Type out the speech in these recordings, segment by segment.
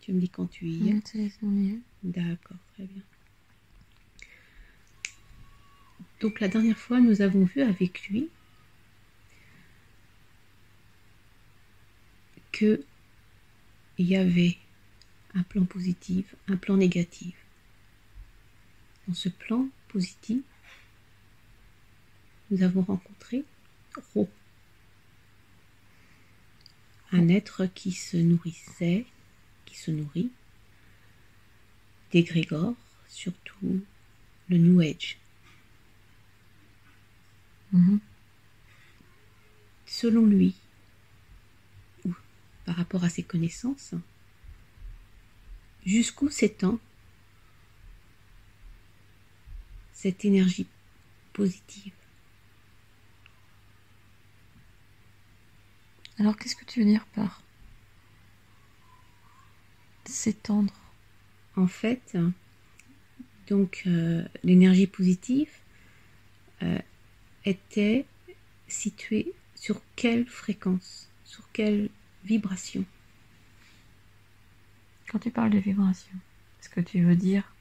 Tu me dis quand tu y es. On y est. D'accord, très bien. Donc la dernière fois, nous avons vu avec lui que il y avait un plan positif, un plan négatif. Dans ce plan positif, nous avons rencontré Ro, un être qui se nourrissait, qui se nourrit d'égrégores, surtout le New Age. Selon lui, ou par rapport à ses connaissances, jusqu'où s'étend cette énergie positive. Alors, qu'est-ce que tu veux dire par s'étendre? En fait, donc l'énergie positive était située sur quelle fréquence, sur quelle vibration? Quand tu parles de vibration, est-ce que tu veux dire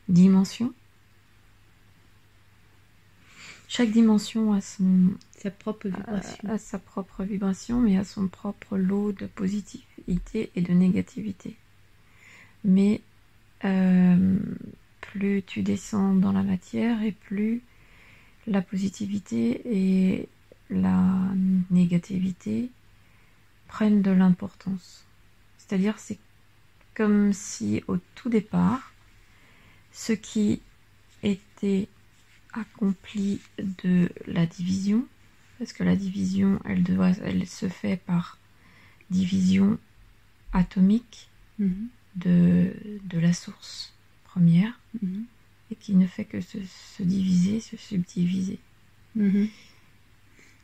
dimension? Chaque dimension a sa propre vibration. A sa propre vibration, mais a son propre lot de positivité et de négativité. Mais plus tu descends dans la matière et plus la positivité et la négativité prennent de l'importance. C'est-à-dire, c'est comme si au tout départ, ce qui était accompli de la division, parce que la division, elle se fait par division atomique de la source première, et qui ne fait que se diviser, se subdiviser.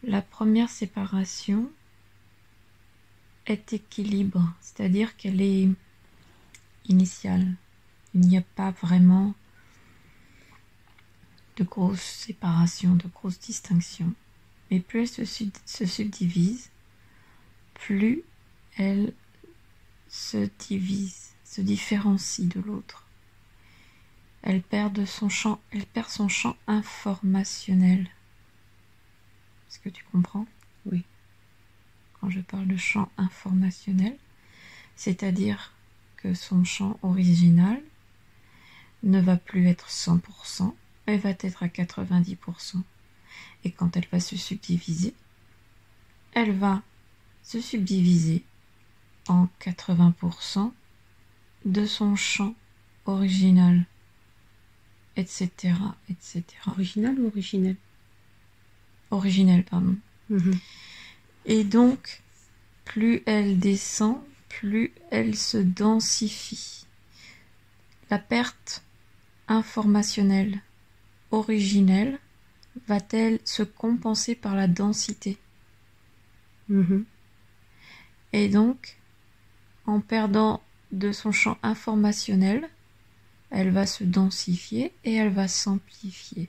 La première séparation est équilibre, c'est-à-dire qu'elle est initiale. Il n'y a pas vraiment de grosses séparations, de grosses distinctions. Mais plus elle se subdivise, plus elle se divise, se différencie de l'autre. Elle perd son champ informationnel. Est-ce que tu comprends? Oui. Quand je parle de champ informationnel, c'est-à-dire que son champ original ne va plus être 100%, elle va être à 90%. Et quand elle va se subdiviser, elle va se subdiviser en 80% de son champ original, etc., etc. Original ou originel? Originel, pardon. Et donc, plus elle descend, plus elle se densifie. La perte informationnelle originelle va-t-elle se compenser par la densité? Et donc, en perdant de son champ informationnel, elle va se densifier et elle va s'amplifier.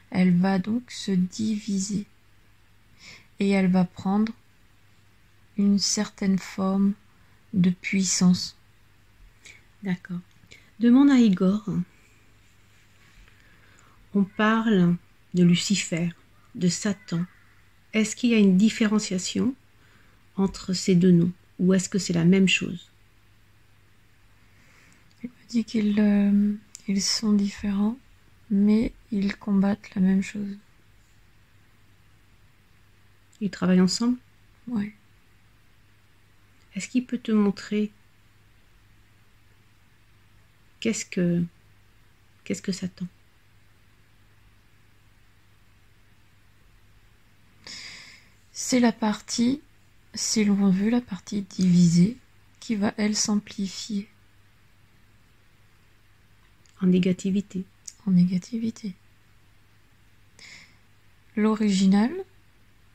Elle va donc se diviser. Et elle va prendre une certaine forme de puissance. D'accord. Demande à Igor. On parle de Lucifer, de Satan. Est-ce qu'il y a une différenciation entre ces deux noms? Ou est-ce que c'est la même chose? Il me dit qu'ils sont différents, mais ils combattent la même chose. Ils travaillent ensemble? Oui. Est-ce qu'il peut te montrer qu'est-ce que Satan? C'est la partie, si l'on veut, la partie divisée, qui va, elle, s'amplifier. En négativité. En négativité. L'original,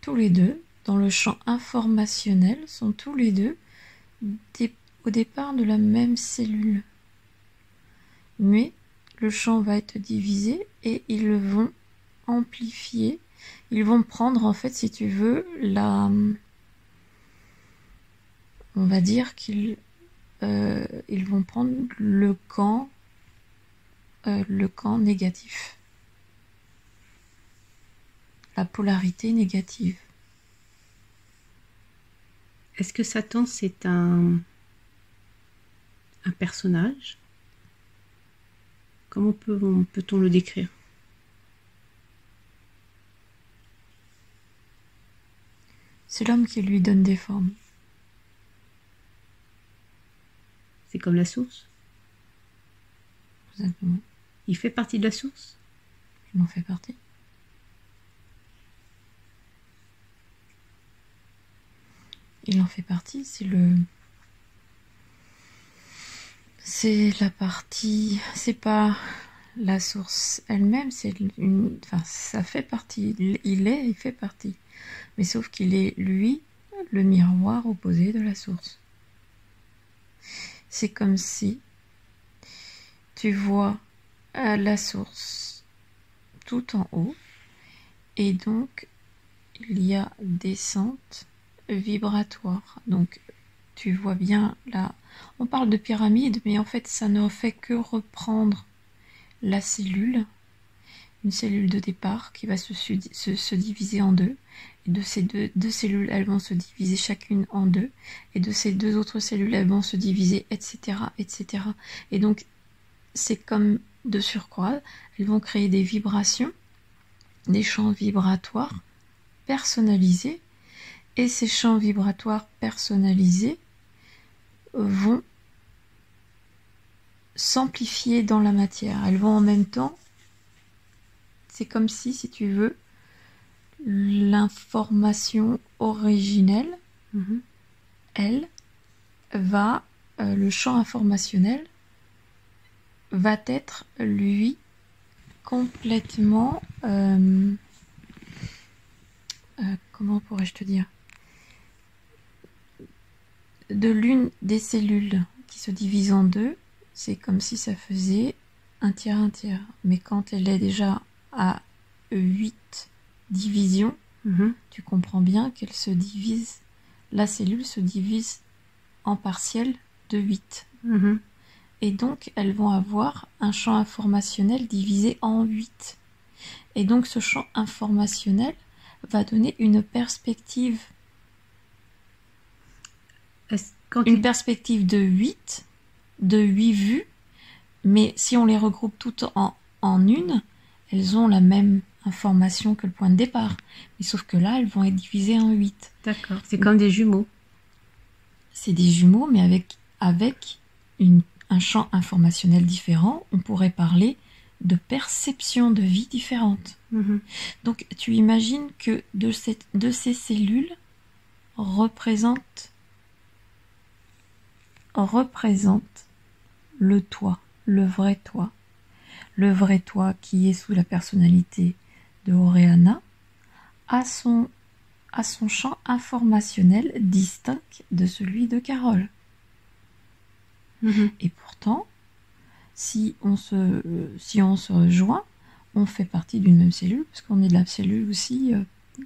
tous les deux, dans le champ informationnel, sont tous les deux au départ de la même cellule. Mais le champ va être divisé et ils vont amplifier. Ils vont prendre, en fait, si tu veux, on va dire qu'ils ils vont prendre le camp négatif, la polarité négative. Est-ce que Satan, c'est un personnage? Comment peut-on le décrire? C'est l'homme qui lui donne des formes. C'est comme la source? Exactement. Il fait partie de la source? Il en fait partie. Il en fait partie, c'est la partie, c'est pas la source elle-même, ça fait partie, il fait partie. Mais sauf qu'il est, lui, le miroir opposé de la source. C'est comme si tu vois la source tout en haut, et donc il y a descente vibratoire. Donc tu vois bien là, on parle de pyramide, mais en fait ça ne fait que reprendre la cellule, une cellule de départ qui va se diviser en deux. Et de ces deux cellules, elles vont se diviser chacune en deux. Et de ces deux autres cellules, elles vont se diviser, etc., etc. Et donc, c'est comme de surcroît, elles vont créer des vibrations, des champs vibratoires personnalisés. Et ces champs vibratoires personnalisés vont s'amplifier dans la matière. Elles vont en même temps, c'est comme si tu veux, l'information originelle, elle, le champ informationnel va être, lui, complètement, comment pourrais-je te dire, de l'une des cellules qui se divise en deux, c'est comme si ça faisait un tiers, un tiers. Mais quand elle est déjà à 8 divisions, tu comprends bien qu'elle se divise, la cellule se divise en partiels de 8. Et donc, elles vont avoir un champ informationnel divisé en 8. Et donc, ce champ informationnel va donner une perspective. Perspective de 8 vues, mais si on les regroupe toutes en une, elles ont la même information que le point de départ. Mais sauf que là, elles vont être divisées en 8. D'accord, c'est comme des jumeaux. C'est des jumeaux, mais avec un champ informationnel différent. On pourrait parler de perception de vie différente. Donc, tu imagines que de ces cellules représente le toi, le vrai toi. Le vrai toi qui est sous la personnalité de Oriana a son champ informationnel distinct de celui de Carole. Et pourtant, si on se rejoint, on fait partie d'une même cellule, parce qu'on est de la cellule aussi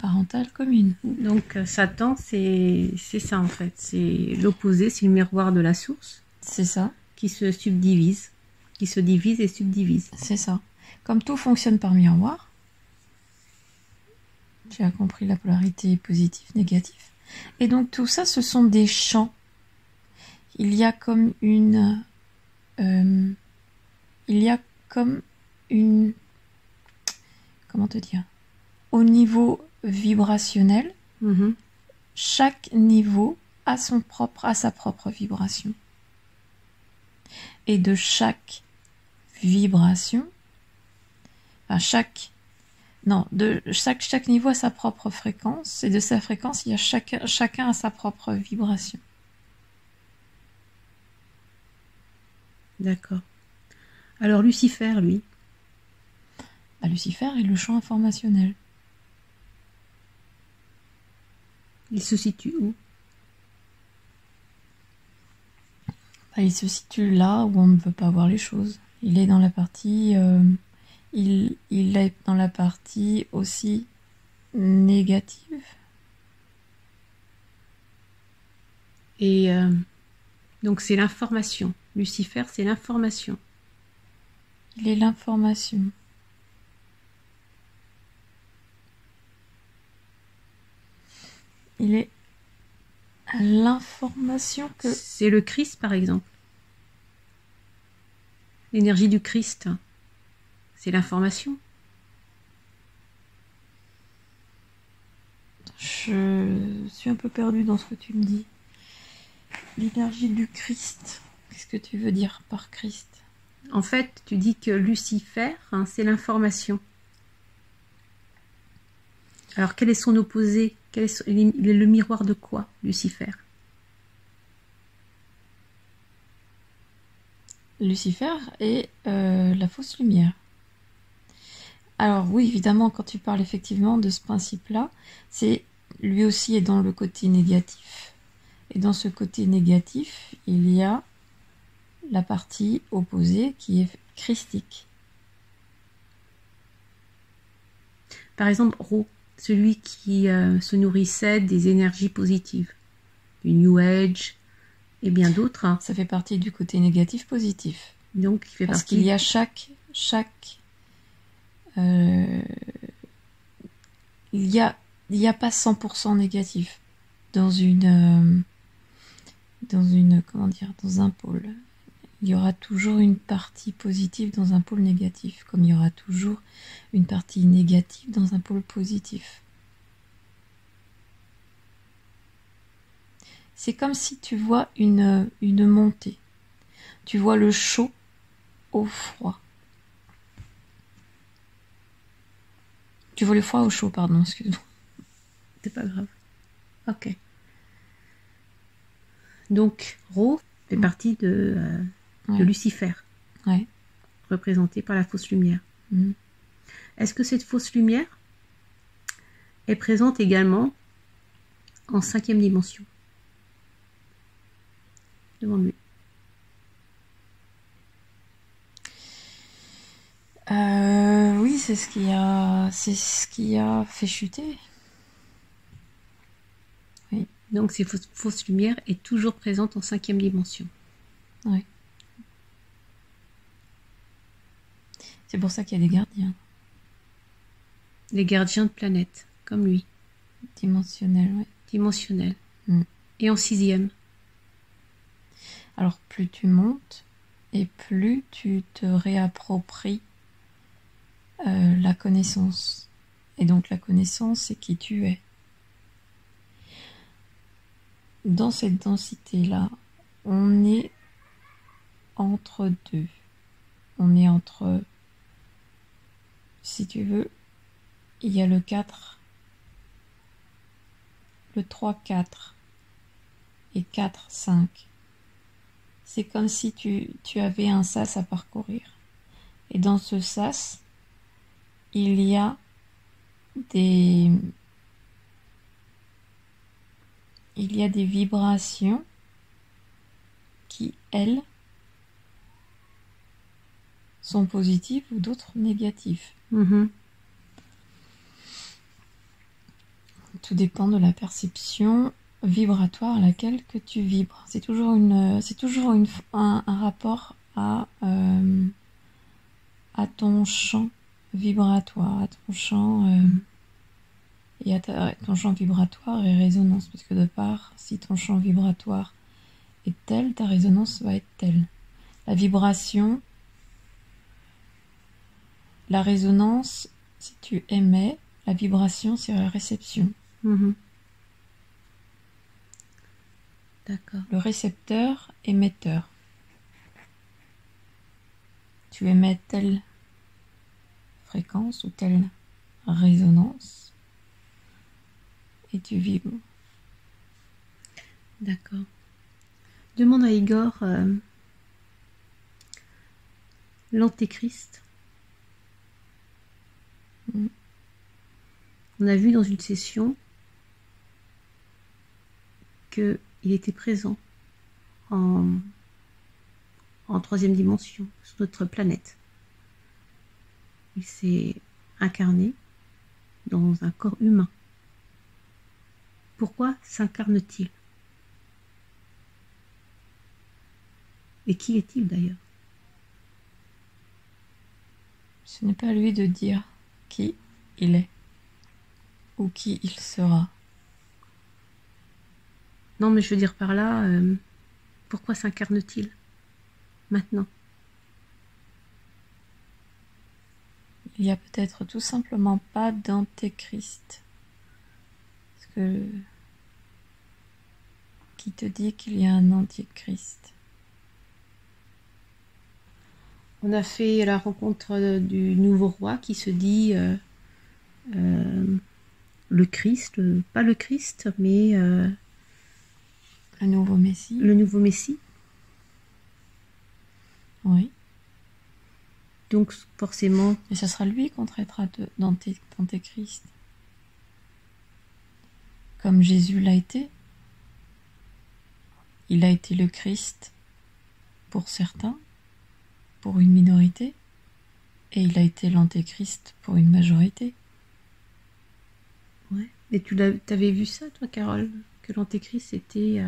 parentale commune. Donc Satan, c'est ça en fait, c'est l'opposé, c'est le miroir de la source. C'est ça. Qui se subdivise, qui se divise et subdivise. C'est ça. Comme tout fonctionne par miroir, tu as compris la polarité positive, négative. Et donc tout ça, ce sont des champs. Il y a comme une... Comment te dire? Au niveau vibrationnel, chaque niveau a sa propre vibration. Et de chaque vibration, chaque niveau a sa propre fréquence, et de sa fréquence, il y a chacun a sa propre vibration. D'accord. Alors Lucifer, lui? Lucifer est le champ informationnel. Il se situe où? Il se situe là où on ne veut pas voir les choses. Il est dans la partie il est dans la partie aussi négative. Et donc c'est l'information. Lucifer, c'est l'information. Il est l'information. Il est l'information que... C'est le Christ, par exemple. L'énergie du Christ, c'est l'information. Je suis un peu perdue dans ce que tu me dis. L'énergie du Christ. Qu'est-ce que tu veux dire par Christ? En fait, tu dis que Lucifer, c'est l'information. Alors, quel est son opposé? Il est le miroir de quoi, Lucifer? Lucifer est la fausse lumière. Alors oui, évidemment, quand tu parles effectivement de ce principe-là, c'est lui aussi est dans le côté négatif. Et dans ce côté négatif, il y a la partie opposée qui est christique. Par exemple, Ra, celui qui se nourrissait des énergies positives, du New Age et bien d'autres. Ça fait partie du côté négatif positif. Donc, il fait Parce partie... qu'il y a il y a pas 100% négatif dans comment dire, dans un pôle. Il y aura toujours une partie positive dans un pôle négatif, comme il y aura toujours une partie négative dans un pôle positif. C'est comme si tu vois une montée. Tu vois le chaud au froid. Tu vois le froid au chaud, pardon, excuse-moi. C'est pas grave. Ok. Donc, Ra fait partie de Lucifer, ouais. représenté par la fausse lumière. Mm. Est-ce que cette fausse lumière est présente également en 5e dimension? Demande-lui. Oui, c'est ce qui a fait chuter. Oui. Donc, cette fausse lumière est toujours présente en 5e dimension. Oui. C'est pour ça qu'il y a des gardiens. Les gardiens de planètes, comme lui. Dimensionnels, oui. Dimensionnels. Mm. Et en 6e. Alors, plus tu montes, et plus tu te réappropries la connaissance. Et donc, la connaissance, c'est qui tu es. Dans cette densité-là, on est entre deux. On est entre, si tu veux, il y a le 4, le 3, 4 et 4, 5. C'est comme si tu avais un sas à parcourir. Et dans ce sas, il y a des vibrations qui, elles, sont positives ou d'autres négatives. Mm-hmm. Tout dépend de la perception vibratoire à laquelle que tu vibres. C'est toujours un rapport à ton champ vibratoire, à ton champ et à ton champ vibratoire et résonance. Parce que de part, si ton champ vibratoire est tel, ta résonance va être telle. La vibration, la résonance, si tu émets, la vibration, c'est la réception. Mm-hmm. D'accord. Le récepteur, émetteur. Tu émets telle fréquence ou telle résonance et tu vibres. D'accord. Demande à Igor l'antéchrist. On a vu dans une session qu'il était présent en 3e dimension, sur notre planète. il s'est incarné dans un corps humain. Pourquoi s'incarne-t-il? Et qui est-il d'ailleurs? Ce n'est pas à lui de dire qui il est ou qui il sera. Non, mais je veux dire par là, pourquoi s'incarne-t-il maintenant? Il n'y a peut-être tout simplement pas d'antéchrist. Parce que qui te dit qu'il y a un antéchrist? On a fait la rencontre du nouveau roi qui se dit le Christ, pas le Christ, mais Le nouveau Messie? le nouveau Messie. Oui. Donc forcément, Et ce sera lui qu'on traitera d'antéchrist. Comme Jésus l'a été. Il a été le Christ pour certains, pour une minorité, et il a été l'antéchrist pour une majorité. ouais. Et t'avais vu ça, toi, Carole, que l'antéchrist était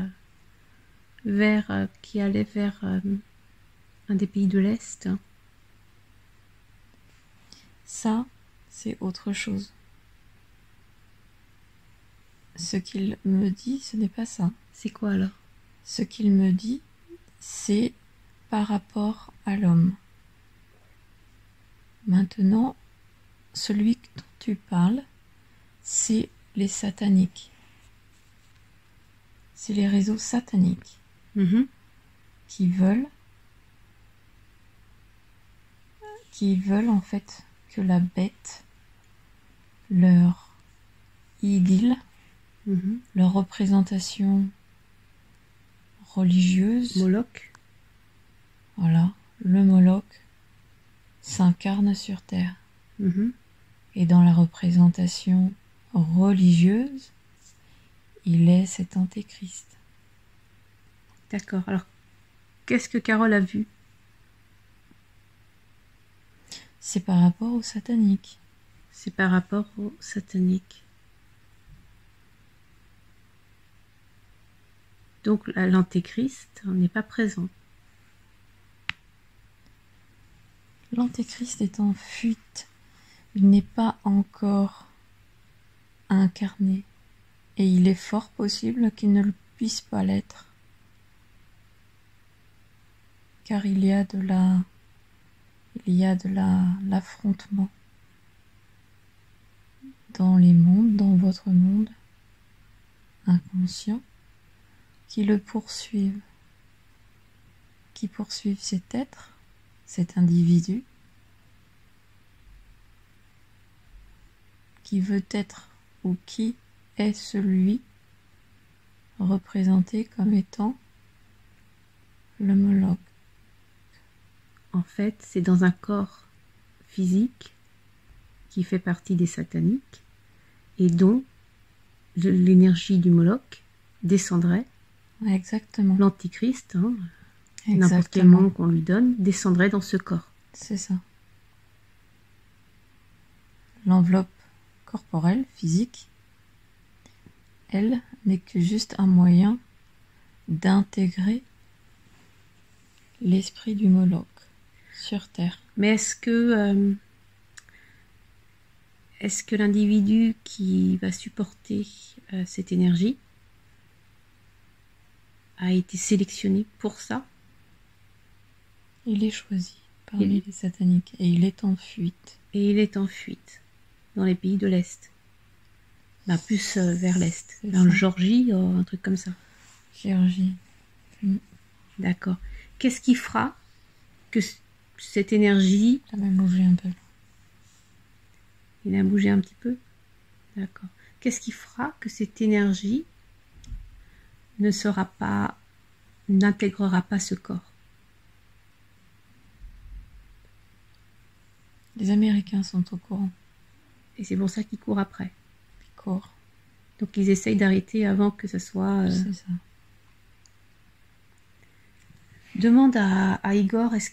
qui allait vers un des pays de l'Est. Ça, c'est autre chose. Ce qu'il me dit, ce n'est pas ça. C'est quoi alors? Ce qu'il me dit, c'est par rapport à l'homme. Maintenant, celui dont tu parles, c'est les sataniques. C'est les réseaux sataniques qui veulent en fait que la bête, leur idylle, leur représentation religieuse, Moloch. voilà, le Moloch, s'incarne sur terre. Et dans la représentation religieuse, il est cet antéchrist. D'accord. Alors, qu'est-ce que Carole a vu? C'est par rapport au satanique. C'est par rapport au satanique. Donc l'antéchrist n'est pas présent. L'antéchrist est en fuite. Il n'est pas encore incarné. Et il est fort possible qu'il ne le puisse pas l'être. Car il y a de l'affrontement dans les mondes, dans votre monde inconscient, qui le poursuivent, qui poursuivent cet être, cet individu, qui veut être ou qui est celui représenté comme étant le Moloch. En fait, c'est dans un corps physique qui fait partie des sataniques et dont l'énergie du Moloch descendrait. Exactement. L'antichrist, n'importe quel nom qu'on lui donne, descendrait dans ce corps. C'est ça. L'enveloppe corporelle, physique, elle n'est que juste un moyen d'intégrer l'esprit du Moloch sur Terre. Mais est-ce que l'individu qui va supporter cette énergie a été sélectionné pour ça? Il est choisi parmi les sataniques et il est en fuite. Et il est en fuite dans les pays de l'Est. Plus vers l'Est, dans le Géorgie, un truc comme ça. Géorgie. D'accord. Qu'est-ce qui fera que cette énergie... Il a même bougé un peu. Il a bougé un petit peu? D'accord. Qu'est-ce qui fera que cette énergie n'intégrera pas ce corps? Les Américains sont au courant. Et c'est pour ça qu'ils courent après. Ils courent. Donc ils essayent d'arrêter avant que ce soit... C'est ça. Demande à Igor, est-ce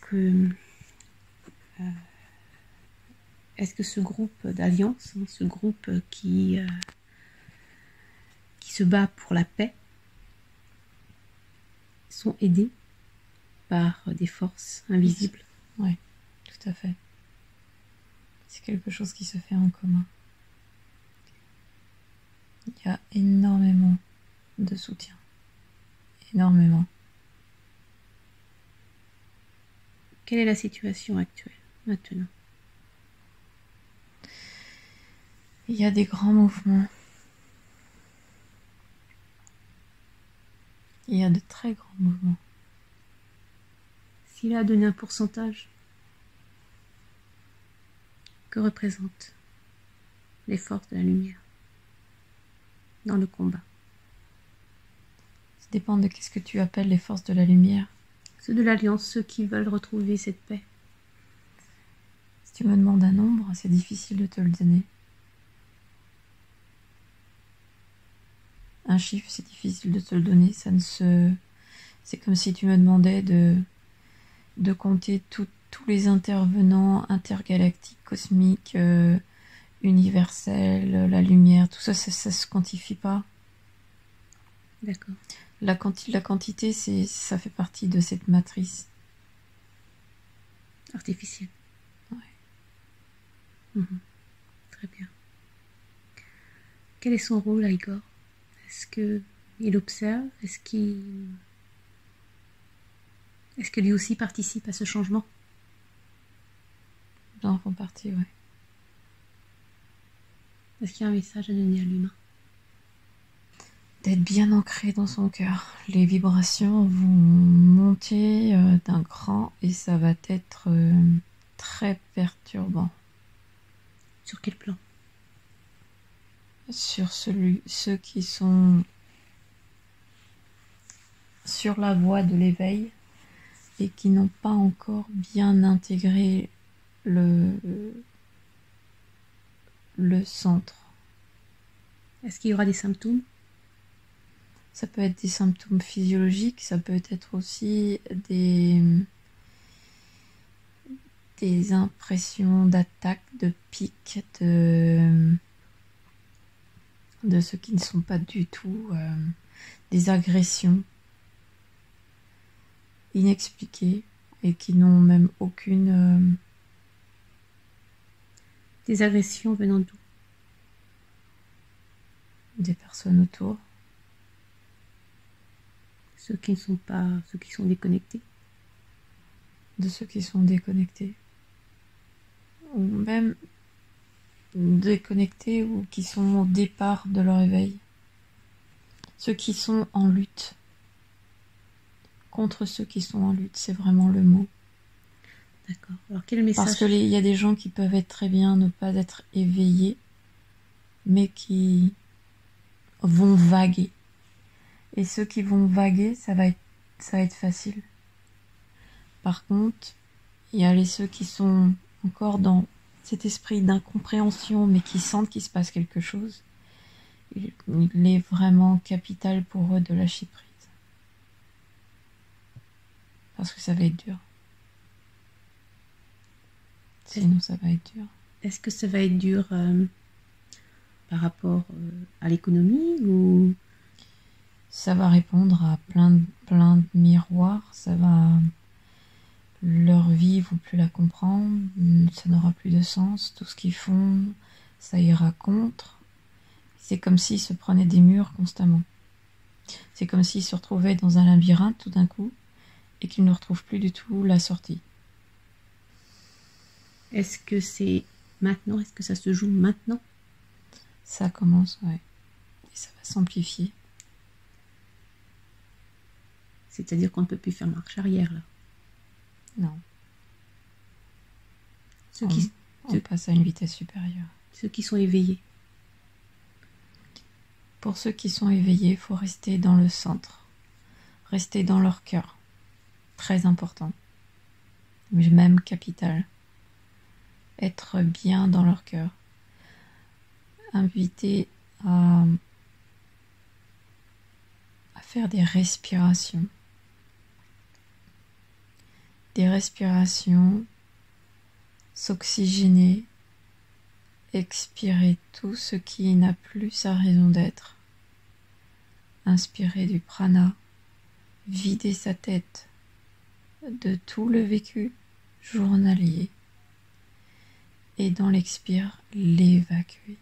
est-ce que ce groupe d'alliance, hein, ce groupe qui se bat pour la paix, sont aidés par des forces invisibles? Oui, tout à fait. C'est quelque chose qui se fait en commun. Il y a énormément de soutien. Énormément. Quelle est la situation actuelle, maintenant? Il y a des grands mouvements. Il y a de très grands mouvements. S'il a donné un pourcentage, que représentent les forces de la lumière dans le combat? Ça dépend de qu'est-ce que tu appelles les forces de la lumière. Ceux de l'Alliance, ceux qui veulent retrouver cette paix. Si tu me demandes un nombre, c'est difficile de te le donner. Un chiffre, c'est difficile de te le donner. C'est comme si tu me demandais de compter tous les intervenants intergalactiques, cosmiques, universels, la lumière, tout ça, ça se quantifie pas. D'accord. La quantité, ça fait partie de cette matrice. Artificielle. Ouais. Très bien. Quel est son rôle à Igor? Est-ce qu'il observe? Est-ce que lui aussi participe à ce changement? Ils en font partie, ouais. Est-ce qu'il y a un message à donner à l'humain? D'être bien ancré dans son cœur. Les vibrations vont monter d'un cran et ça va être très perturbant. Sur quel plan? Sur ceux qui sont sur la voie de l'éveil et qui n'ont pas encore bien intégré le centre. Est-ce qu'il y aura des symptômes? Ça peut être des symptômes physiologiques, ça peut être aussi des impressions d'attaque, de pic, de ceux qui ne sont pas du tout, des agressions inexpliquées et qui n'ont même aucune... Des agressions venant d'où? des personnes autour. Ceux qui sont déconnectés? De ceux qui sont déconnectés. Ou même déconnectés ou qui sont au départ de leur éveil. Ceux qui sont en lutte. Contre ceux qui sont en lutte, c'est vraiment le mot. D'accord. Alors quel message? Parce qu'il y a des gens qui peuvent être très bien, ne pas être éveillés, mais qui vont vaguer. Et ceux qui vont vaguer, ça va être facile. Par contre, il y a ceux qui sont encore dans cet esprit d'incompréhension, mais qui sentent qu'il se passe quelque chose. Il est vraiment capital pour eux de lâcher prise. Parce que ça va être dur. Sinon, ça va être dur. Est-ce que ça va être dur par rapport à l'économie ou... Ça va répondre à plein de miroirs, ça va... Leur vie, ils vont plus la comprendre, ça n'aura plus de sens, tout ce qu'ils font, ça ira contre. C'est comme s'ils se prenaient des murs constamment. C'est comme s'ils se retrouvaient dans un labyrinthe tout d'un coup et qu'ils ne retrouvent plus du tout la sortie. Est-ce que c'est maintenant? Est-ce que ça se joue maintenant? Ça commence, ouais. Et ça va s'amplifier. C'est-à-dire qu'on ne peut plus faire marche arrière, là. Non. On passe à une vitesse supérieure. Ceux qui sont éveillés. Pour ceux qui sont éveillés, il faut rester dans le centre. Rester dans leur cœur. Très important. Mais même capital. Être bien dans leur cœur. Inviter à faire des respirations. Des respirations, s'oxygéner expirez tout ce qui n'a plus sa raison d'être. Inspirez du prana, videz sa tête de tout le vécu journalier et dans l'expire, l'évacuer.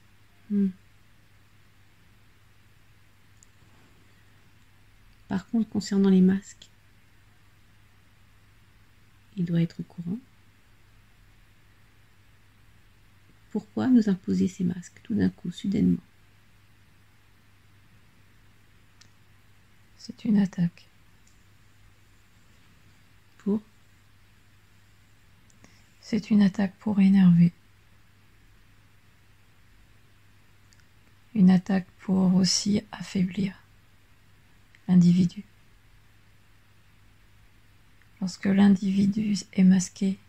Par contre, concernant les masques, il doit être au courant. Pourquoi nous imposer ces masques tout d'un coup, soudainement? C'est une attaque. Pour? C'est une attaque pour énerver. Une attaque pour aussi affaiblir l'individu. Lorsque l'individu est masqué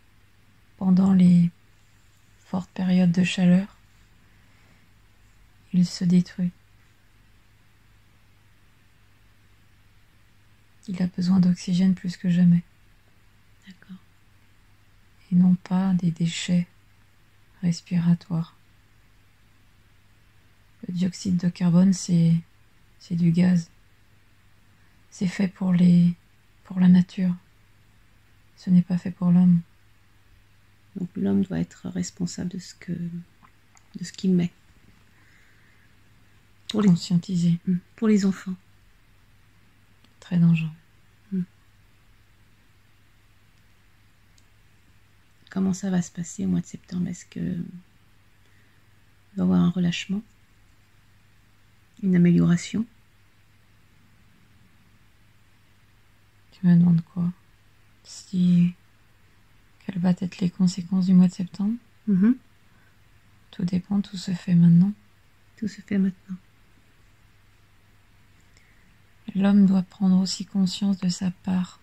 pendant les fortes périodes de chaleur, il se détruit. Il a besoin d'oxygène plus que jamais. D'accord. Et non pas des déchets respiratoires. Le dioxyde de carbone, c'est du gaz. C'est fait pour la nature. Ce n'est pas fait pour l'homme. Donc l'homme doit être responsable de ce qu'il met. Conscientiser. Pour les enfants. Très dangereux. Comment ça va se passer au mois de septembre? Est-ce que il va y avoir un relâchement? Une amélioration? Tu me demandes quoi? Quelles vont être les conséquences du mois de septembre? Tout dépend, tout se fait maintenant. Tout se fait maintenant. L'homme doit prendre aussi conscience de sa part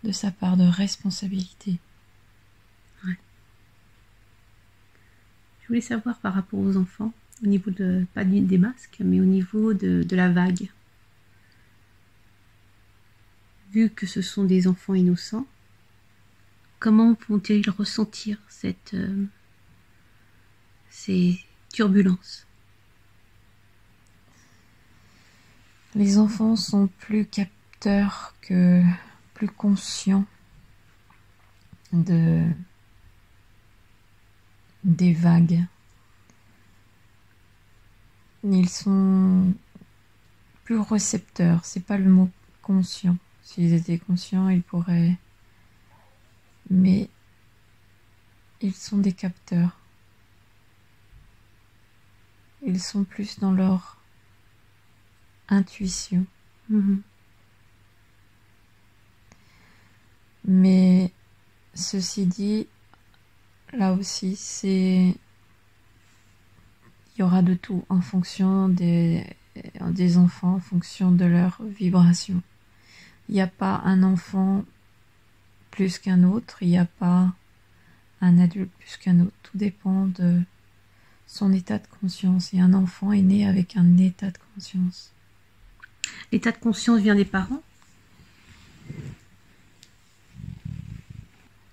de responsabilité. Ouais. Je voulais savoir par rapport aux enfants, au niveau pas des masques, mais au niveau de la vague. Vu que ce sont des enfants innocents, comment vont-ils ressentir ces turbulences? Les enfants sont plus capteurs plus conscients des vagues. Ils sont plus récepteurs, c'est pas le mot conscient. S'ils étaient conscients, ils pourraient... Mais ils sont des capteurs. Ils sont plus dans leur intuition. Mais ceci dit, là aussi, il y aura de tout en fonction des enfants, en fonction de leur vibration. Il n'y a pas un enfant plus qu'un autre, il n'y a pas un adulte plus qu'un autre. Tout dépend de son état de conscience. Et un enfant est né avec un état de conscience. L'état de conscience vient des parents?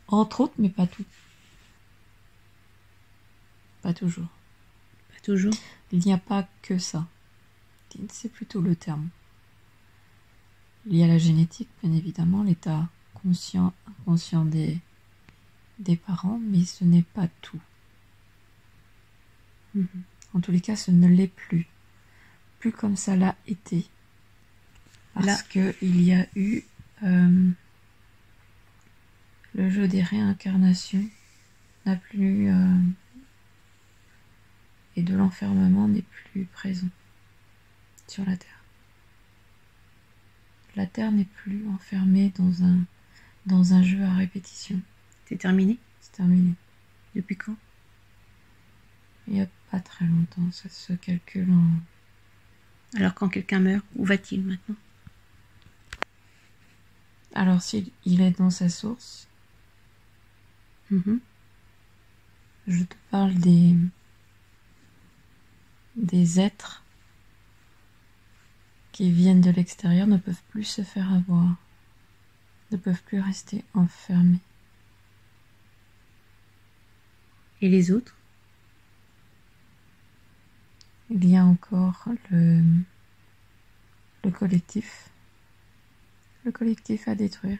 Entre autres, mais pas tout. Pas toujours. Pas toujours. Il n'y a pas que ça. C'est plutôt le terme. Il y a la génétique, bien évidemment, l'état conscient, inconscient des parents, mais ce n'est pas tout. En tous les cas, ce ne l'est plus. Plus comme ça l'a été. Parce qu'il y a eu le jeu des réincarnations n'a plus et de l'enfermement n'est plus présent sur la Terre. La Terre n'est plus enfermée dans un jeu à répétition. C'est terminé? C'est terminé. Depuis quand? Il n'y a pas très longtemps, ça se calcule en... Alors quand quelqu'un meurt, où va-t-il maintenant? Alors s'il est dans sa source, je te parle des êtres qui viennent de l'extérieur, ne peuvent plus se faire avoir, ne peuvent plus rester enfermés. Et les autres? il y a encore le collectif. Le collectif à détruire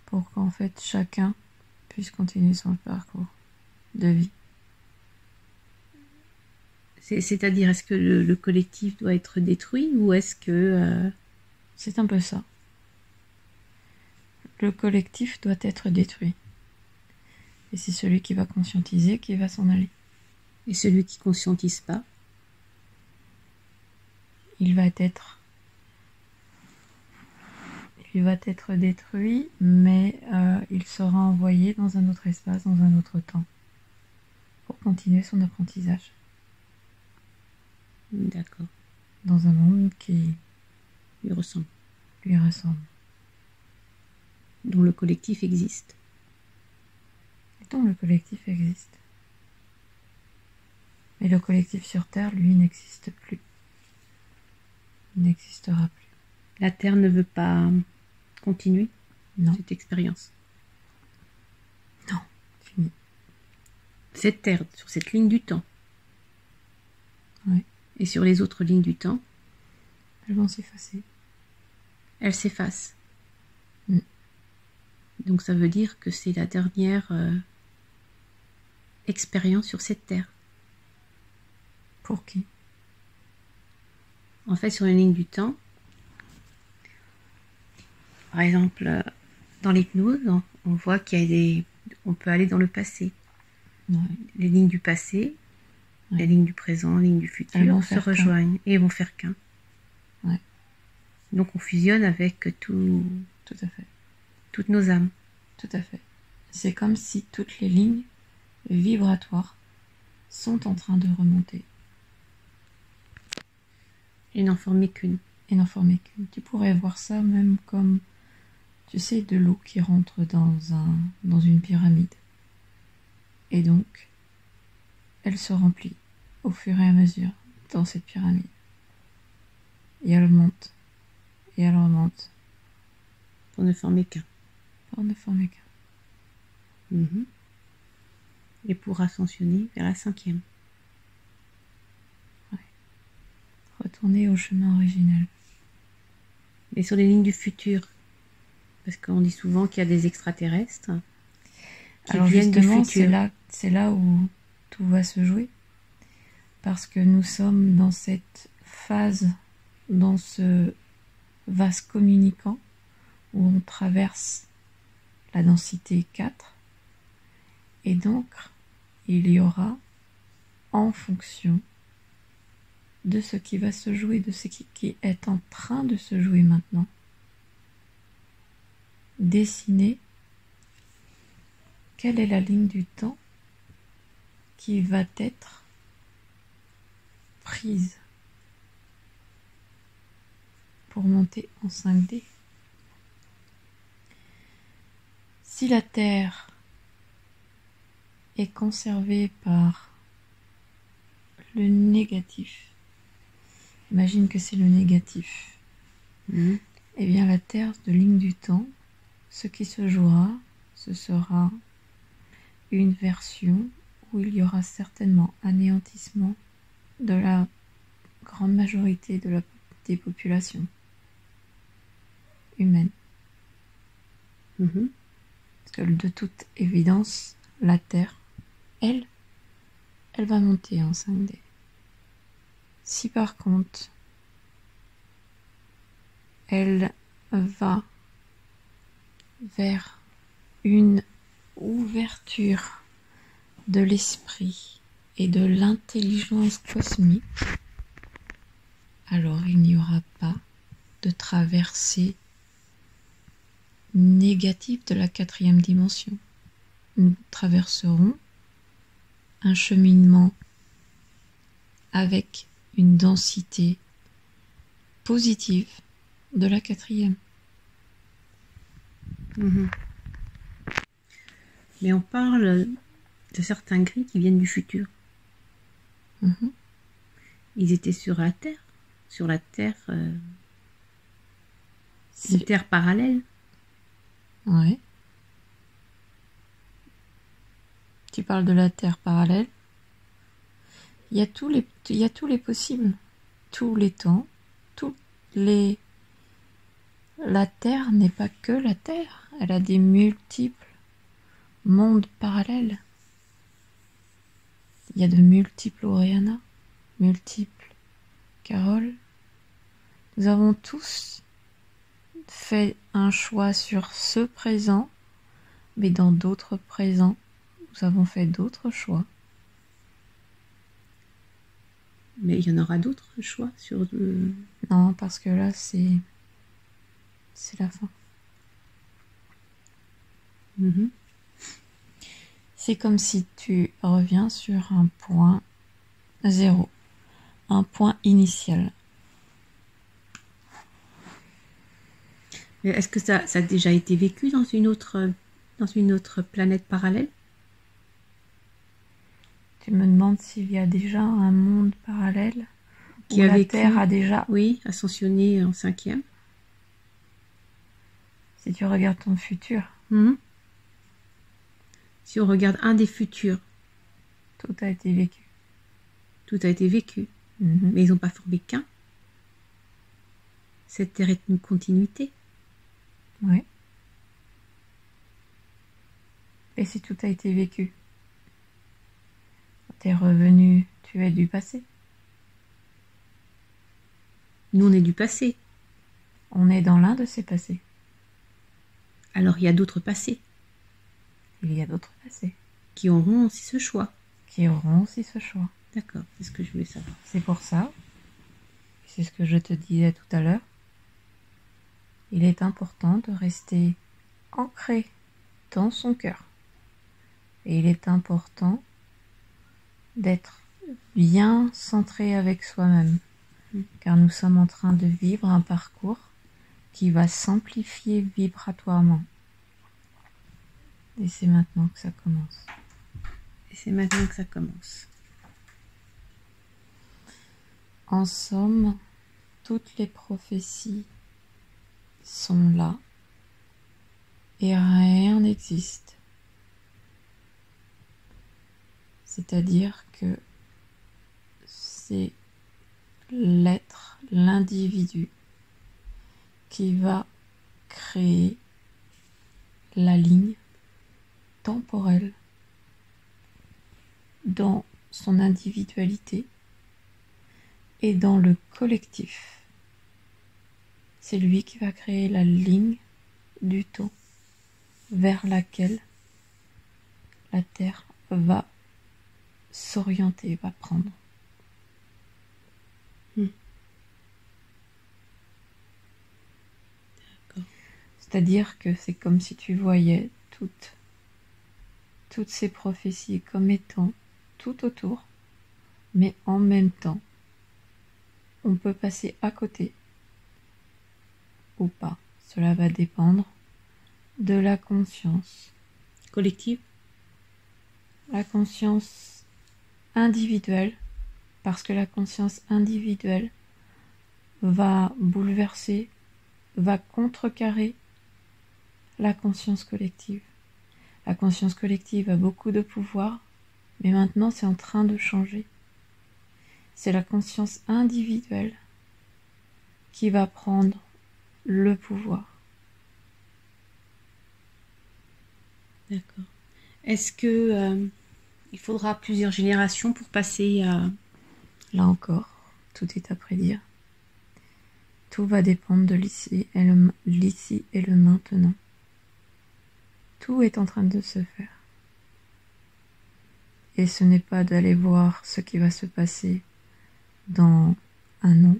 pour qu'en fait chacun puisse continuer son parcours de vie. C'est-à-dire, est-ce que le collectif doit être détruit ou est-ce que... C'est un peu ça. Le collectif doit être détruit. Et c'est celui qui va conscientiser qui va s'en aller. Et celui qui ne conscientise pas? Il va être détruit, mais il sera envoyé dans un autre espace, dans un autre temps, pour continuer son apprentissage. D'accord. Dans un monde qui lui ressemble. Dont le collectif existe. Mais le collectif sur Terre, lui, n'existe plus. Il n'existera plus. La Terre ne veut pas continuer cette expérience. Non, fini. Cette Terre, sur cette ligne du temps. Oui. Et sur les autres lignes du temps, elles vont s'effacer. Elles s'effacent. Donc ça veut dire que c'est la dernière expérience sur cette Terre. Pour qui? En fait, sur une ligne du temps, par exemple, dans l'hypnose, on voit on peut aller dans le passé. Ouais. Les lignes du passé, les lignes du présent, les lignes du futur se rejoignent et vont faire qu'un. Ouais. Donc on fusionne avec tout à fait. Toutes nos âmes. Tout à fait. C'est comme si toutes les lignes vibratoires sont en train de remonter. Et n'en former qu'une. Tu pourrais voir ça même comme, tu sais, de l'eau qui rentre dans une pyramide. Et donc, elle se remplit au fur et à mesure dans cette pyramide. Et elle monte. Et elle remonte. Pour ne former qu'un. Et pour ascensionner vers la 5e. Ouais. Retourner au chemin originel. Mais sur les lignes du futur, parce qu'on dit souvent qu'il y a des extraterrestres qui viennent du futur. C'est là où tout va se jouer. Parce que nous sommes dans cette phase, dans ce vase communicant, où on traverse la densité 4. Et donc, il y aura, en fonction de ce qui va se jouer, de ce qui est en train de se jouer maintenant, dessiner quelle est la ligne du temps qui va être prise pour monter en 5D. Si la Terre est conservée par le négatif, imagine que c'est le négatif, et bien la Terre de ligne du temps, ce qui se jouera, ce sera une version où il y aura certainement anéantissement de la grande majorité des populations humaines. Parce que de toute évidence, la Terre, elle va monter en 5D. Si par contre, elle va vers une ouverture de l'esprit et de l'intelligence cosmique, alors il n'y aura pas de traversée négative de la 4e dimension. Nous traverserons un cheminement avec une densité positive de la 4e. Mais on parle de certains gris qui viennent du futur. Ils étaient sur la Terre. Sur la Terre... une Terre parallèle. Ouais. Tu parles de la Terre parallèle. Il y a tous les possibles, tous les temps, tous les... La Terre n'est pas que la Terre, elle a des multiples mondes parallèles. Il y a de multiples Oriana, multiples Carole. Nous avons tous fait un choix sur ce présent, mais dans d'autres présents, nous avons fait d'autres choix. Mais il y en aura d'autres choix sur le... Non, parce que là, c'est la fin. C'est comme si tu reviens sur un point zéro, un point initial. Mais est-ce que ça a déjà été vécu dans une autre planète parallèle? Tu me demandes s'il y a déjà un monde parallèle où Qui a la vécu, Terre a déjà... Oui, ascensionné en 5e. Si tu regardes ton futur, Si on regarde un des futurs, tout a été vécu. Tout a été vécu. Mais ils n'ont pas formé qu'un. Cette Terre est une continuité. Oui. Et si tout a été vécu, t'es revenu, tu es du passé. Nous, on est du passé. On est dans l'un de ces passés. Alors, il y a d'autres passés. Il y a d'autres passés. Qui auront aussi ce choix. D'accord, c'est ce que je voulais savoir. C'est pour ça, c'est ce que je te disais tout à l'heure, il est important de rester ancré dans son cœur. Et il est important d'être bien centré avec soi-même, car nous sommes en train de vivre un parcours qui va s'amplifier vibratoirement. Et c'est maintenant que ça commence. En somme, toutes les prophéties sont là et rien n'existe. C'est-à-dire que c'est l'être, l'individu qui va créer la ligne temporelle dans son individualité et dans le collectif. C'est lui qui va créer la ligne du temps vers laquelle la Terre va s'orienter, va prendre. C'est-à-dire que c'est comme si tu voyais toutes ces prophéties comme étant tout autour, mais en même temps, on peut passer à côté ou pas. Cela va dépendre de la conscience collective, la conscience individuelle, parce que la conscience individuelle va bouleverser, va contrecarrer la conscience collective. La conscience collective a beaucoup de pouvoir, mais maintenant c'est en train de changer. C'est la conscience individuelle qui va prendre le pouvoir. D'accord. Est-ce que il faudra plusieurs générations pour passer à... Là encore, tout est à prédire. Tout va dépendre de l'ici et le maintenant. Tout est en train de se faire. Et ce n'est pas d'aller voir ce qui va se passer dans un an,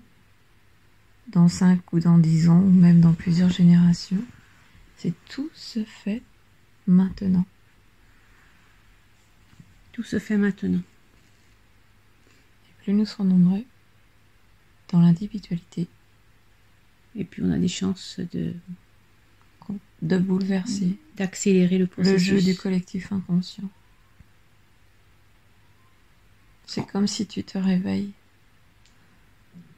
dans 5 ou dans 10 ans, ou même dans plusieurs générations. C'est tout se fait maintenant. Tout se fait maintenant. Et plus nous serons nombreux dans l'individualité, et puis on a des chances de bouleverser, d'accélérer le processus. Le jeu du collectif inconscient. C'est comme si tu te réveilles.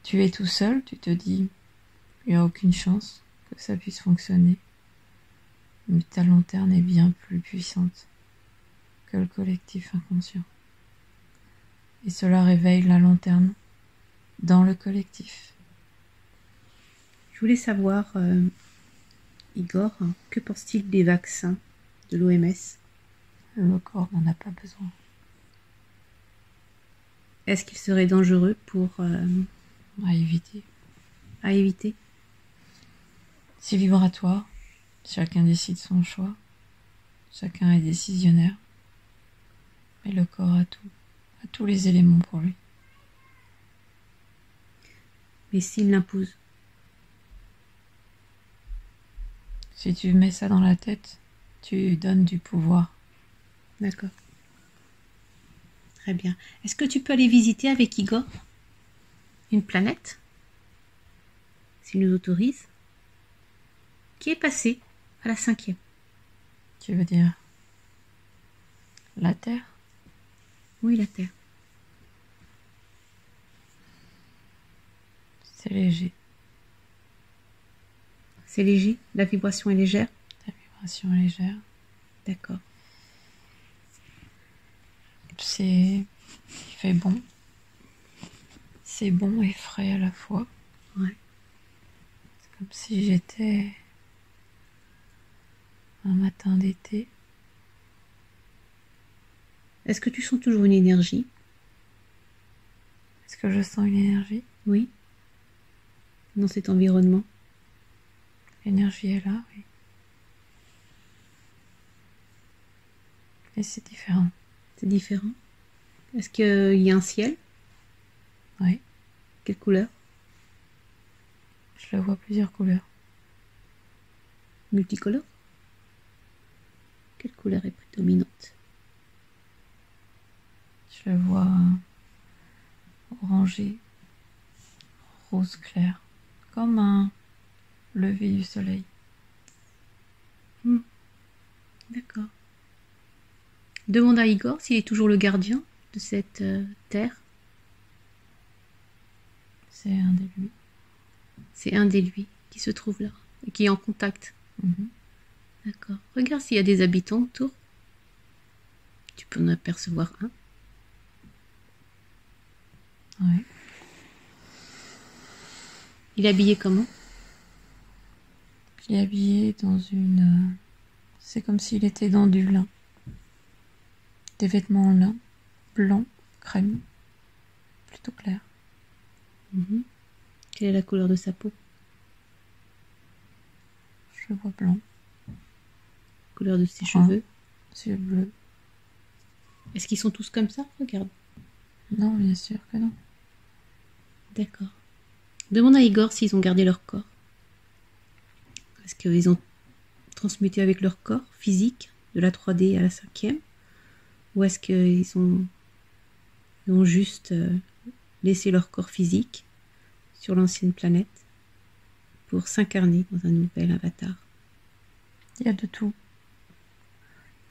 Tu es tout seul, tu te dis, il n'y a aucune chance que ça puisse fonctionner. Mais ta lanterne est bien plus puissante que le collectif inconscient. Et cela réveille la lanterne dans le collectif. Je voulais savoir, Igor, que pense-t-il des vaccins de l'OMS? Le corps n'en a pas besoin. Est-ce qu'il serait dangereux À éviter. à éviter? C'est vibratoire. Chacun décide son choix. Chacun est décisionnaire. Mais le corps a tout. A tous les éléments pour lui. Mais s'il l'impose? Si tu mets ça dans la tête, tu donnes du pouvoir. D'accord. Très bien. Est-ce que tu peux aller visiter avec Igor une planète, s'il nous autorise, qui est passée à la 5e? Tu veux dire la Terre? Oui, la Terre. C'est léger. C'est léger? La vibration est légère? La vibration est légère. D'accord. Il fait bon. C'est bon et frais à la fois. Ouais. C'est comme si j'étais un matin d'été. Est-ce que tu sens toujours une énergie? Est-ce que je sens une énergie? Oui. Dans cet environnement? L'énergie est là, oui. Et c'est différent. C'est différent. Est-ce qu'il y a un ciel? Oui. Quelle couleur? Je le vois plusieurs couleurs. Multicolore? Quelle couleur est prédominante? Je le vois orangé, rose clair, comme un lever du soleil. D'accord. Demande à Igor s'il est toujours le gardien de cette terre. C'est un des lui. C'est un des lui qui se trouve là et qui est en contact. Mhm. D'accord. Regarde s'il y a des habitants autour. Tu peux en apercevoir un. Oui. Il est habillé comment? Il est habillé dans une... C'est comme s'il était dans du lin. Des vêtements en lin, blanc, crème, plutôt clair. Quelle est la couleur de sa peau? Je le vois blanc. Couleur de ses Brun. cheveux? Yeux bleus. Est-ce qu'ils sont tous comme ça? Regarde. Non, bien sûr que non. D'accord. Demande à Igor s'ils ont gardé leur corps. Est-ce qu'ils ont transmuté avec leur corps physique de la 3D à la 5e? Ou est-ce qu'ils ont juste laissé leur corps physique sur l'ancienne planète pour s'incarner dans un nouvel avatar? Il y a de tout.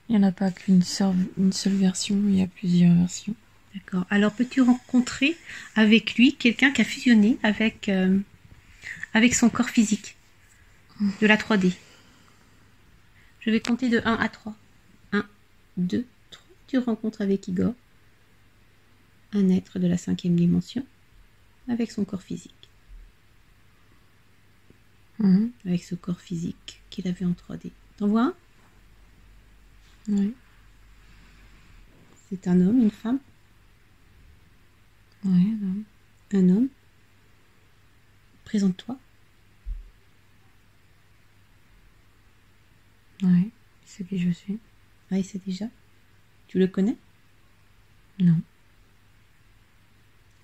Il n'y en a pas qu'une seule version, il y a plusieurs versions. D'accord. Alors peux-tu rencontrer avec lui quelqu'un qui a fusionné avec son corps physique de la 3D? Je vais compter de 1 à 3. 1, 2, 3. Tu rencontres avec Igor un être de la 5e dimension avec son corps physique. Avec ce corps physique qu'il avait en 3D. T'en vois un? Oui. C'est un homme, une femme? Oui, un homme. Un homme. Présente-toi. Oui, c'est qui je suis. Ah, il sait déjà. Tu le connais? Non.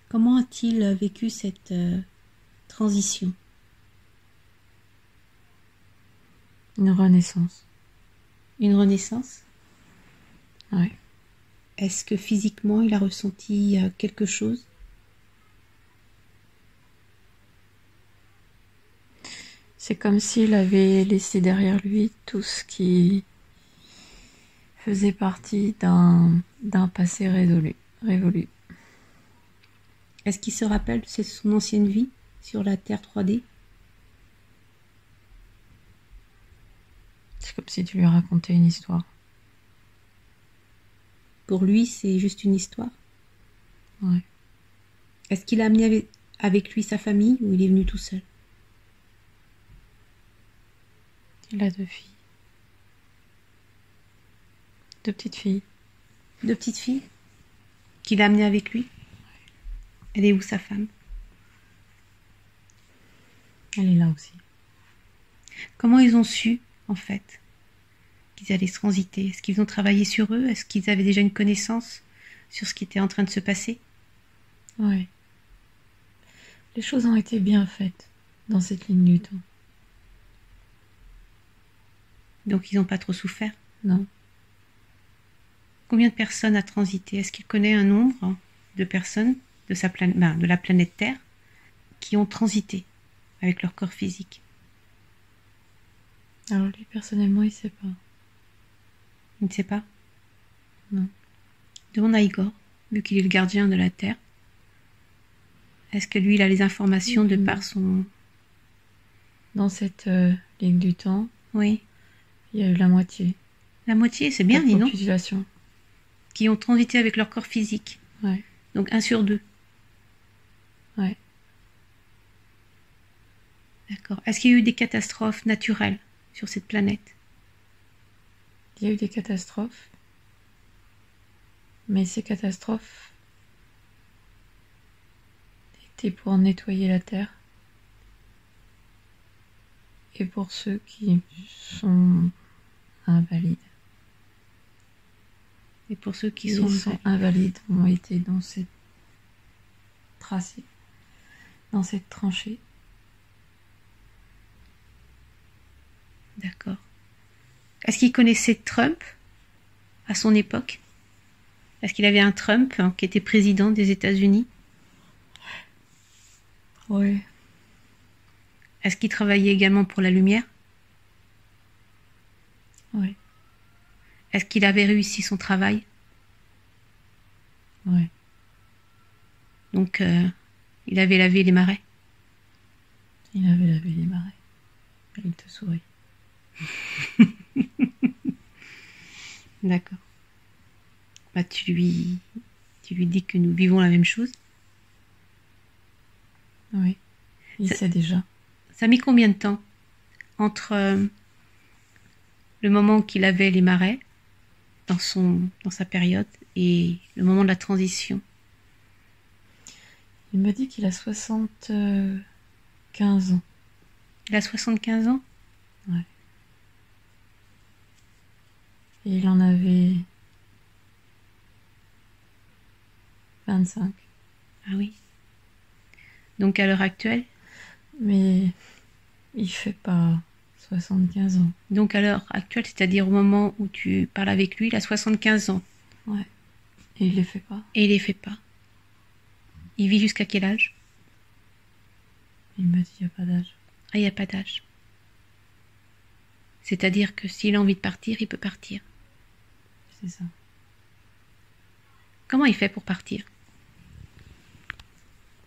Comment a-t-il vécu cette transition? Une renaissance. Une renaissance? Oui. Est-ce que physiquement il a ressenti quelque chose? C'est comme s'il avait laissé derrière lui tout ce qui faisait partie d'un passé révolu. Est-ce qu'il se rappelle de son ancienne vie sur la Terre 3D? C'est comme si tu lui racontais une histoire. Pour lui, c'est juste une histoire? Ouais. Est-ce qu'il a amené avec lui sa famille ou il est venu tout seul? Il a 2 filles. 2 petites filles. 2 petites filles qu'il a amenées avec lui? Elle est où sa femme? Elle est là aussi. Comment ils ont su, en fait, qu'ils allaient se transiter? Est-ce qu'ils ont travaillé sur eux? Est-ce qu'ils avaient déjà une connaissance sur ce qui était en train de se passer? Ouais. Les choses ont été bien faites dans cette ligne du temps. Donc ils n'ont pas trop souffert? Non. Combien de personnes a transité? Est-ce qu'il connaît un nombre de personnes de la planète Terre qui ont transité avec leur corps physique? Alors lui, personnellement, il sait pas. Il ne sait pas? Non. Demande à Igor, vu qu'il est le gardien de la Terre. Est-ce que lui, il a les informations de par son... Dans cette ligne du temps, Oui. il y a eu la moitié. La moitié, c'est bien, dis non? Population. Qui ont transité avec leur corps physique. Ouais. Donc 1 sur 2. Ouais. D'accord. Est-ce qu'il y a eu des catastrophes naturelles sur cette planète? Il y a eu des catastrophes. Mais ces catastrophes étaient pour nettoyer la Terre. Et pour ceux qui sont invalides. Et pour ceux qui sont invalides, ont été dans cette tracée, dans cette tranchée. D'accord. Est-ce qu'il connaissait Trump à son époque? Est-ce qu'il avait un Trump qui était président des États-Unis? Oui. Est-ce qu'il travaillait également pour la lumière? Oui. Est-ce qu'il avait réussi son travail? Oui. Donc, il avait lavé les marais? Il avait lavé les marais. Il te sourit. D'accord. Bah, tu lui dis que nous vivons la même chose. Oui. Il sait déjà. Ça a mis combien de temps entre le moment où il avait les marais dans sa période et le moment de la transition? Il me dit qu'il a 75 ans. Il a 75 ans? Ouais. Et il en avait 25. Ah oui. Donc à l'heure actuelle? Mais il fait pas 75 ans. Donc à l'heure actuelle, c'est-à-dire au moment où tu parles avec lui, il a 75 ans. Ouais. Et il les fait pas. Et il les fait pas. Il vit jusqu'à quel âge? Il m'a dit qu'il n'y a pas d'âge. Ah, il n'y a pas d'âge. C'est-à-dire que s'il a envie de partir, il peut partir. C'est ça. Comment il fait pour partir?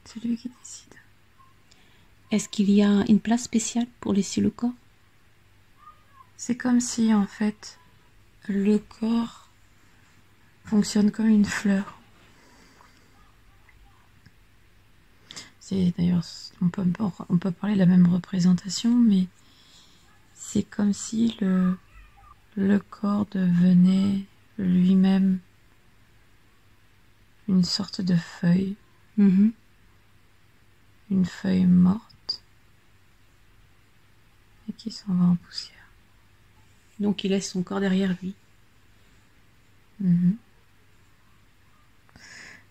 C'est lui qui décide. Est-ce qu'il y a une place spéciale pour laisser le corps? C'est comme si, en fait, le corps fonctionne comme une fleur. C'est d'ailleurs, on peut parler de la même représentation, mais c'est comme si le corps devenait lui-même une sorte de feuille. Mmh. Une feuille morte et qui s'en va en poussière. Donc il laisse son corps derrière lui. Mais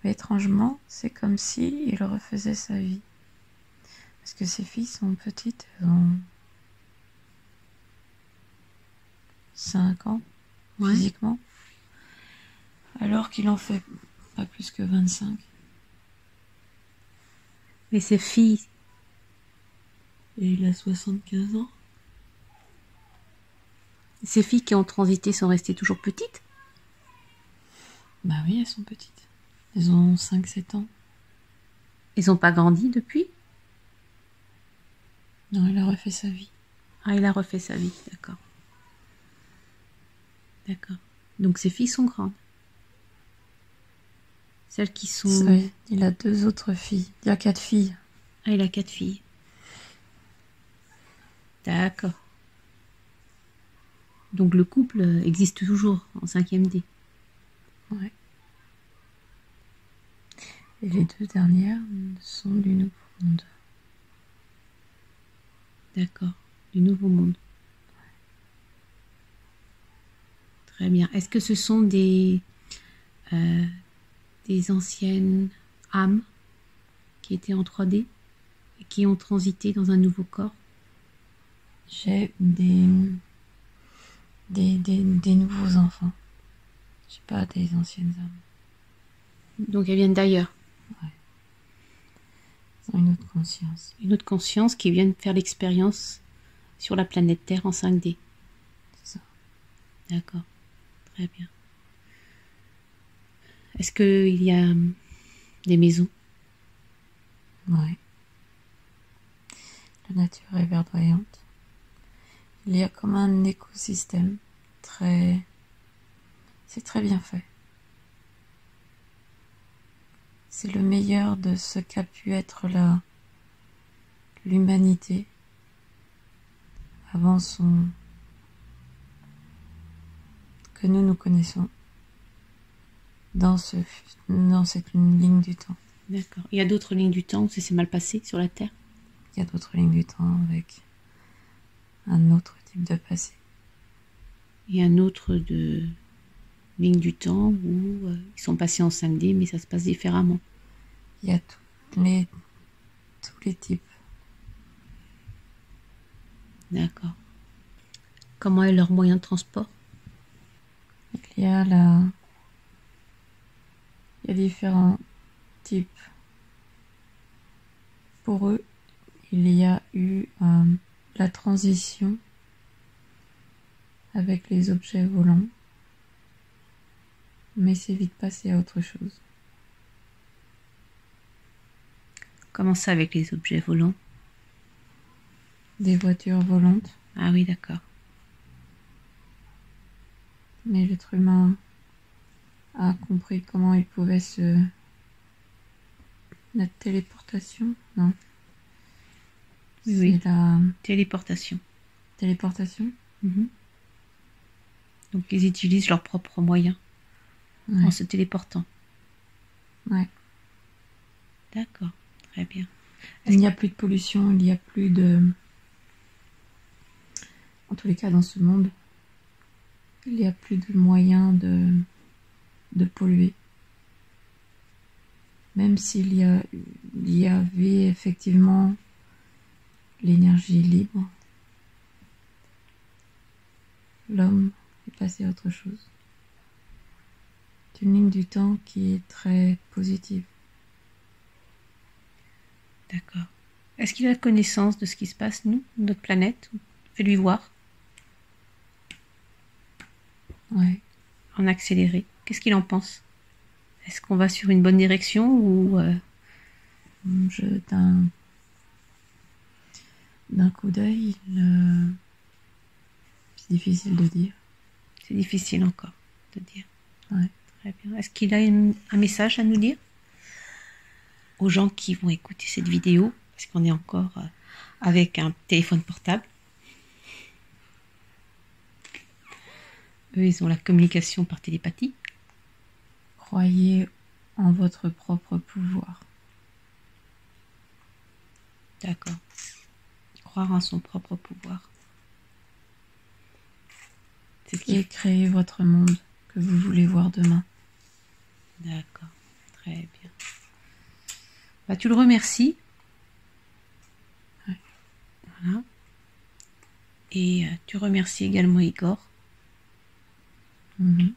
étrangement, c'est comme si il refaisait sa vie. Parce que ses filles sont petites, elles ont 5 ans, physiquement. Alors qu'il en fait pas plus que 25. Mais ses filles... Et il a 75 ans. Ces filles qui ont transité sont restées toujours petites? Bah oui, elles sont petites. Elles ont 5-7 ans. Elles n'ont pas grandi depuis? Non, il a refait sa vie. Ah, il a refait sa vie, d'accord. D'accord. Donc ses filles sont grandes. Celles qui sont... Oui, il a 2 autres filles. Il y a 4 filles. Ah, il a 4 filles. D'accord. Donc le couple existe toujours en 5e D. Ouais. Et les 2 dernières sont du Nouveau Monde. D'accord. Du Nouveau Monde. Très bien. Est-ce que ce sont des anciennes âmes qui étaient en 3D et qui ont transité dans un nouveau corps? J'ai des nouveaux enfants. J'ai pas des anciennes âmes. Donc elles viennent d'ailleurs. Ouais. Ils ont une autre conscience. Une autre conscience qui viennent faire l'expérience sur la planète Terre en 5D. C'est ça. D'accord. Très bien. Est-ce qu'il y a des maisons? Ouais. La nature est verdoyante. Il y a comme un écosystème très... C'est très bien fait. C'est le meilleur de ce qu'a pu être l'humanité avant que nous connaissons dans cette ligne du temps. D'accord. Il y a d'autres lignes du temps où ça s'est mal passé sur la Terre? Il y a d'autres lignes du temps avec un autre type de passé. Il y a un autre de ligne du temps où ils sont passés en 5D mais ça se passe différemment. Il y a tous les types. D'accord. Comment est leur moyen de transport? Il y a différents types. Pour eux, il y a eu la transition avec les objets volants, mais c'est vite passé à autre chose. Comment ça avec les objets volants? Des voitures volantes. Ah oui, d'accord. Mais l'être humain a compris comment il pouvait La téléportation? Non. Oui. C'est la Téléportation. téléportation? Donc ils utilisent leurs propres moyens en se téléportant. Ouais. D'accord, très bien. Il n'y a plus de pollution, il n'y a plus de... En tous les cas, dans ce monde, il n'y a plus de moyens de polluer. Même s'il y avait effectivement l'énergie libre, l'homme est passé à autre chose. C'est une ligne du temps qui est très positive. D'accord. Est-ce qu'il a connaissance de ce qui se passe, nous, notre planète? Fais-lui voir. Ouais. En accéléré. Qu'est-ce qu'il en pense? Est-ce qu'on va sur une bonne direction ou... D'un coup d'œil, c'est difficile de dire. C'est difficile encore de dire. Ouais. Très bien. Est-ce qu'il a un message à nous dire aux gens qui vont écouter cette vidéo? Parce qu'on est encore avec un téléphone portable. Eux, ils ont la communication par télépathie. Croyez en votre propre pouvoir. D'accord. Croire en son propre pouvoir. C'est ce Et créer votre monde que vous voulez voir demain. D'accord. Très bien. Bah, tu le remercies. Ouais. Voilà. Et tu remercies également Igor. Mm-hmm.